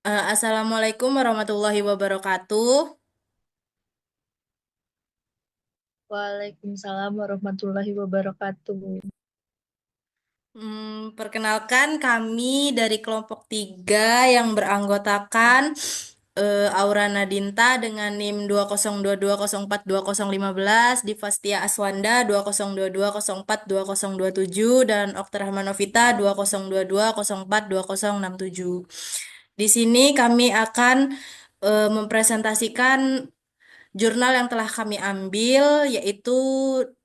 Assalamualaikum warahmatullahi wabarakatuh. Waalaikumsalam warahmatullahi wabarakatuh. Perkenalkan kami dari kelompok 3 yang beranggotakan Aura Nadinta dengan NIM 20220420515, Divastia Aswanda 2022042027, dan Okta Rahmanovita 2022042067. Di sini kami akan mempresentasikan jurnal yang telah kami ambil, yaitu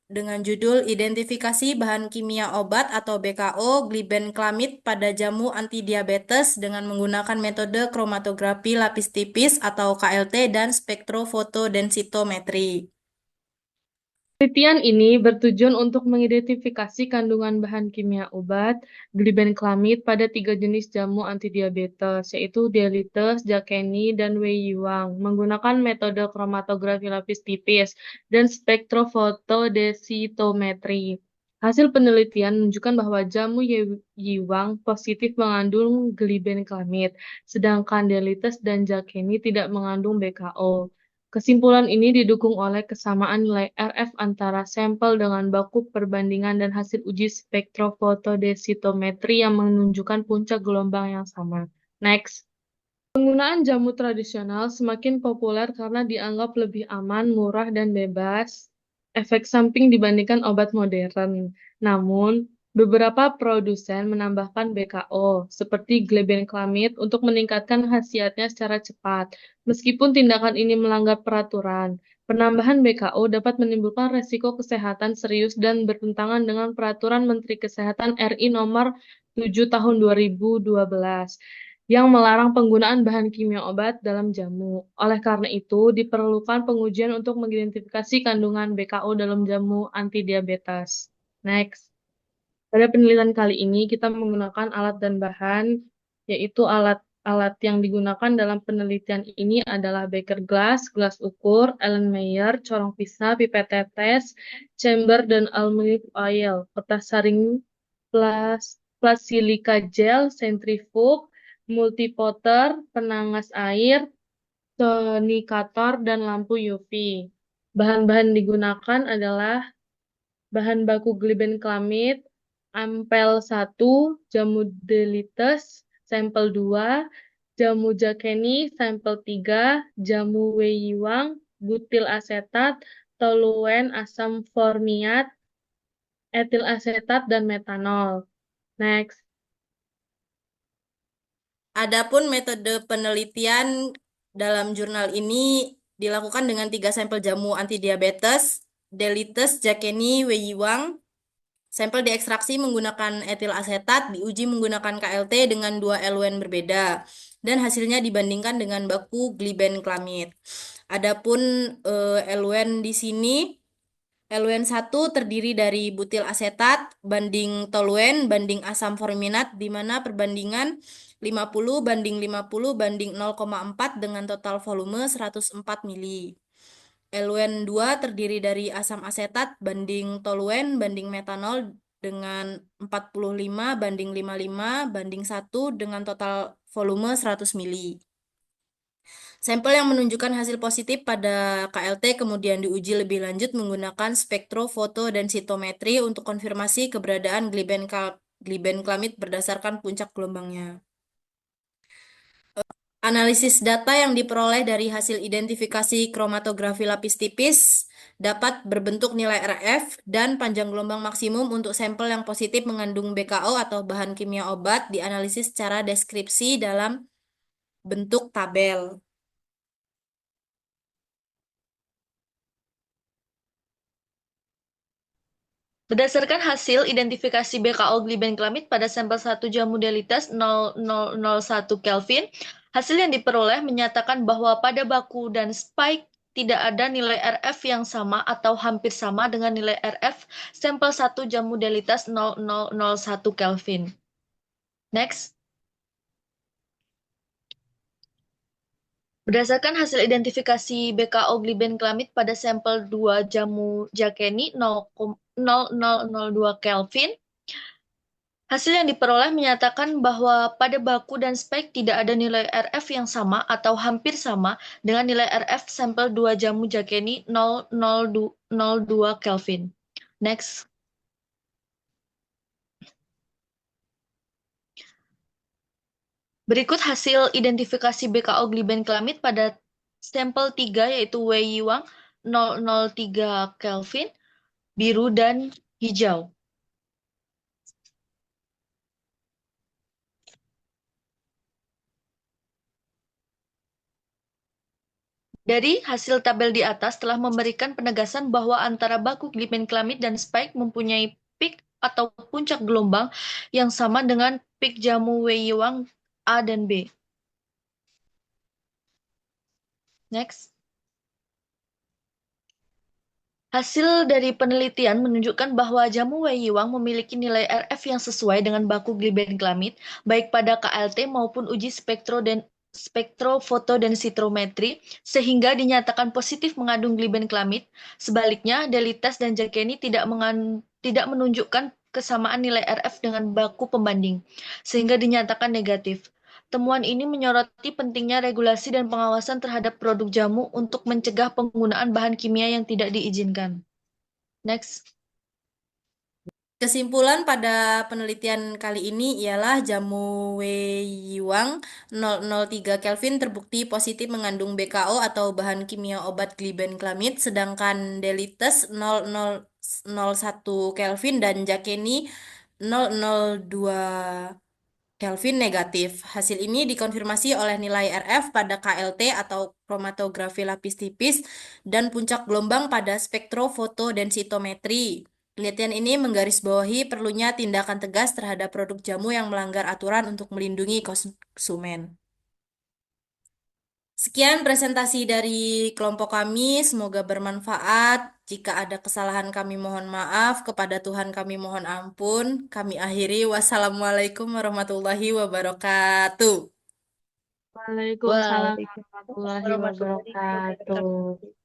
dengan judul Identifikasi Bahan Kimia Obat atau BKO glibenclamid pada jamu antidiabetes dengan menggunakan metode kromatografi lapis tipis atau KLT dan spektrofotodensitometri. Penelitian ini bertujuan untuk mengidentifikasi kandungan bahan kimia obat glibenclamid pada 3 jenis jamu antidiabetes, yaitu Dialytes, Jacqueline, dan Wei-Yuang, menggunakan metode kromatografi lapis tipis dan spektrofotodensitometri. Hasil penelitian menunjukkan bahwa jamu Wei-Yuang positif mengandung glibenclamid, sedangkan Dialytes dan Jacqueline tidak mengandung BKO. Kesimpulan ini didukung oleh kesamaan nilai RF antara sampel dengan baku perbandingan dan hasil uji spektrofotodensitometri yang menunjukkan puncak gelombang yang sama. Next. Penggunaan jamu tradisional semakin populer karena dianggap lebih aman, murah, dan bebas efek samping dibandingkan obat modern. Namun, beberapa produsen menambahkan BKO, seperti glibenclamid, untuk meningkatkan khasiatnya secara cepat. Meskipun tindakan ini melanggar peraturan, penambahan BKO dapat menimbulkan resiko kesehatan serius dan bertentangan dengan Peraturan Menteri Kesehatan RI Nomor 7 Tahun 2012 yang melarang penggunaan bahan kimia obat dalam jamu. Oleh karena itu, diperlukan pengujian untuk mengidentifikasi kandungan BKO dalam jamu antidiabetes. Next. Pada penelitian kali ini, kita menggunakan alat dan bahan, yaitu alat yang digunakan dalam penelitian ini adalah beker glass, gelas ukur, Erlenmeyer, corong pisah, pipet tetes, chamber, dan aluminium oil, kertas saring plas silika gel, sentrifug, multipotter, penangas air, tonikator, dan lampu UV. Bahan-bahan digunakan adalah bahan baku glibenclamid, ampel 1, jamu Dialytes, sampel 2, jamu Jacqueline, sampel 3, jamu Wei-Yuang, butil asetat, toluen, asam formiat, etil asetat, dan metanol. Next. Adapun metode penelitian dalam jurnal ini dilakukan dengan 3 sampel jamu antidiabetes, Dialytes, Jacqueline, Wei-Yuang. Sampel diekstraksi menggunakan etil asetat, diuji menggunakan KLT dengan 2 eluen berbeda, dan hasilnya dibandingkan dengan baku glibenclamid. Adapun eluen di sini, eluen 1 terdiri dari butil asetat banding toluen banding asam forminat, di mana perbandingan 50 banding 50 banding 0,4 dengan total volume 104 mili. Eluen 2 terdiri dari asam asetat banding toluen banding metanol dengan 45 banding 55 banding 1 dengan total volume 100 mili. Sampel yang menunjukkan hasil positif pada KLT kemudian diuji lebih lanjut menggunakan spektrofotodensitometri untuk konfirmasi keberadaan glibenclamid berdasarkan puncak gelombangnya. Analisis data yang diperoleh dari hasil identifikasi kromatografi lapis tipis dapat berbentuk nilai RF dan panjang gelombang maksimum untuk sampel yang positif mengandung BKO atau bahan kimia obat dianalisis secara deskripsi dalam bentuk tabel. Berdasarkan hasil identifikasi BKO glibenclamid pada sampel 1 jamu Delitas 0001 Kelvin, hasil yang diperoleh menyatakan bahwa pada baku dan spike tidak ada nilai RF yang sama atau hampir sama dengan nilai RF sampel 1 jamu Delitas 0001 Kelvin. Next. Berdasarkan hasil identifikasi BKO glibenclamid pada sampel 2 jamu Jakeni 0002 Kelvin, hasil yang diperoleh menyatakan bahwa pada baku dan spek tidak ada nilai RF yang sama atau hampir sama dengan nilai RF sampel 2 jamu Jakeni 0002 Kelvin. Next. Berikut hasil identifikasi BKO glibenclamid pada sampel 3 yaitu Wei Yiwang 003 Kelvin, biru dan hijau. Dari hasil tabel di atas telah memberikan penegasan bahwa antara baku glibenclamid dan spike mempunyai peak atau puncak gelombang yang sama dengan peak jamu Wei Yiwang A dan B. Next. Hasil dari penelitian menunjukkan bahwa jamu Wei Yiwang memiliki nilai RF yang sesuai dengan baku glibenclamid, baik pada KLT maupun uji spektrofotodensitometri, sehingga dinyatakan positif mengandung glibenclamid. Sebaliknya, Delitas dan Jakeni tidak menunjukkan kesamaan nilai RF dengan baku pembanding, sehingga dinyatakan negatif. Temuan ini menyoroti pentingnya regulasi dan pengawasan terhadap produk jamu untuk mencegah penggunaan bahan kimia yang tidak diizinkan. Next. Kesimpulan pada penelitian kali ini ialah jamu Wei Yiwang 003 Kelvin terbukti positif mengandung BKO atau bahan kimia obat glibenclamid, sedangkan Delites 0001 Kelvin dan Jakeni 002 Kelvin negatif. Hasil ini dikonfirmasi oleh nilai RF pada KLT atau kromatografi lapis tipis dan puncak gelombang pada spektrofotodensitometri. Penelitian ini menggarisbawahi perlunya tindakan tegas terhadap produk jamu yang melanggar aturan untuk melindungi konsumen. Sekian presentasi dari kelompok kami, semoga bermanfaat. Jika ada kesalahan kami mohon maaf, kepada Tuhan kami mohon ampun. Kami akhiri, wassalamualaikum warahmatullahi wabarakatuh. Waalaikumsalam Waalaikumsalam warahmatullahi warahmatullahi wabarakatuh. wabarakatuh.